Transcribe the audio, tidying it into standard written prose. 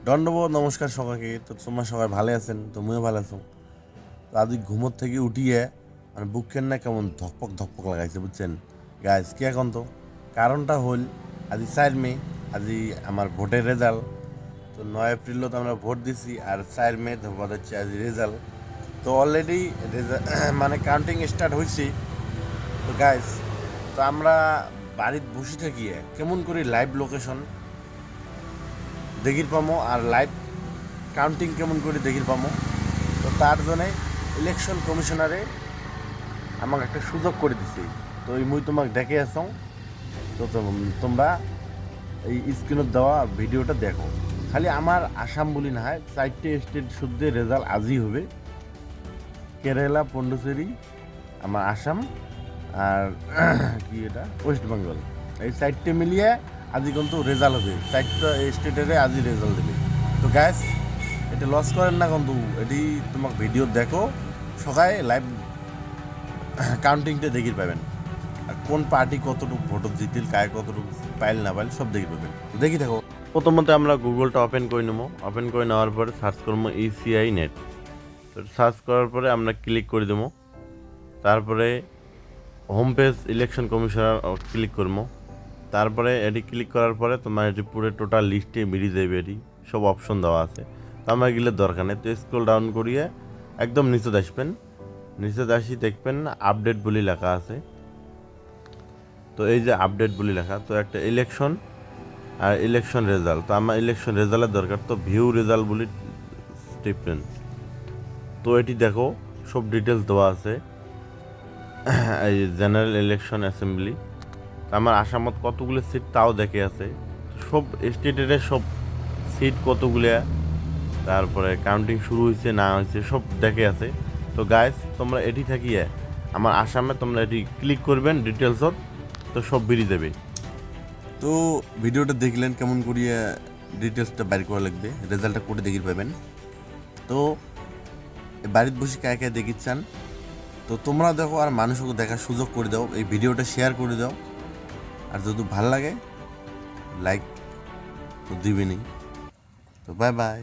দণ্ডবোধ নমস্কার সবাইকে। তো তোমরা সবাই ভালো আছেন, তুমিও ভালো আছো। তো আজ ঘুমোর থেকে উঠিয়ে মানে বুকের না কেমন ধকপক ধকপক লাগাইছে বুঝছেন গাইজ। কে এখন তো কারণটা হল আজি 4 মে, আজি আমার ভোটের রেজাল্ট। তো 9 এপ্রিলও তো আমরা ভোট দিছি, আর 4 মে ধরবাদ হচ্ছে আজ রেজাল্ট। তো অলরেডি মানে কাউন্টিং স্টার্ট হয়েছে। তো গাইজ, তো আমরা বাড়িতে বসে থাকিয়ে কেমন করে লাইভ লোকেশন দেখির পামো আর লাইভ কাউন্টিং কেমন করে দেখির পামো। তো তার জন্যে ইলেকশন কমিশনারে আমাকে একটা সুযোগ করে দিছে। তো এই মুই তোমাকে দেখে আসং। তো তোমরা এই স্ক্রিনত দেওয়া ভিডিওটা দেখো। খালি আমার আসাম বলি না হয় 4টে স্টেট শুদ্ধ রেজাল্ট আজই হবে। কেরালা, পন্ডুচেরি, আমার আসাম, আর কি এটা ওয়েস্ট বেঙ্গল, এই 4টে মিলিয়ে আজই কিন্তু রেজাল্ট হবে। 4টা স্টেটের আজই রেজাল্ট দেবে। তো গ্যাস এটা লস করেন না কিন্তু, এটি তোমাকে ভিডিও দেখো, সবাই লাইভ কাউন্টিংটা দেখি পাবেন। আর কোন পার্টি কতটুকু ভোট জিতিল, কায় কতটুকু পাইল না পাইল সব দেখি পাবেন। দেখি থাকো। প্রথমত আমরা গুগলটা ওপেন করে নেবো। ওপেন করে নেওয়ার পরে সার্চ করবো ইসিআই নেট। তো সার্চ করার পরে আমরা ক্লিক করে দেবো। তারপরে home page election commissioner click করবো। তারপরে এটি ক্লিক করার পরে তোমার এটি পুরো টোটাল লিস্টে বেরিয়ে যাবে। এটি সব অপশন দেওয়া আছে। তো আমার গেলে দরকার নেই। তো স্ক্রল ডাউন করিয়ে একদম নিচে আসবেন। নিচে আসি দেখবেন আপডেট বলে লেখা আছে। তো এই যে আপডেট বলে লেখা, তো একটা ইলেকশন আর ইলেকশন রেজাল্ট। তো আমার ইলেকশন রেজাল্টের দরকার, তো ভিউ রেজাল্ট বলি টিপবেন। তো এটি দেখো সব ডিটেলস দেওয়া আছে। এই জেনারেল ইলেকশন অ্যাসেম্বলি, আমার আসামত কতগুলো সিট তাও দেখে আছে। সব স্টেটের সব সিট কতগুলো, তারপরে কাউন্টিং শুরু হয়েছে না হয়েছে সব দেখে আছে। তো গাইস তোমরা এটি থাকিয়ে আমার আসামে তোমরা এটি ক্লিক করবেন ডিটেলসত, তো সব বেরিয়ে যাবে। তো ভিডিওটা দেখলেন কেমন করিয়ে ডিটেলসটা বাইর করা লাগবে, রেজাল্টটা করে দেখি পাবেন। তো বাড়িতে বসে কায় কায় দেখিচ্ছেন, তো তোমরা দেখো আর মানুষকে দেখার সুযোগ করে দাও। এই ভিডিওটা শেয়ার করে দাও, আর যদি ভালো লাগে লাইক তো দিবেনই। তো বাই বাই।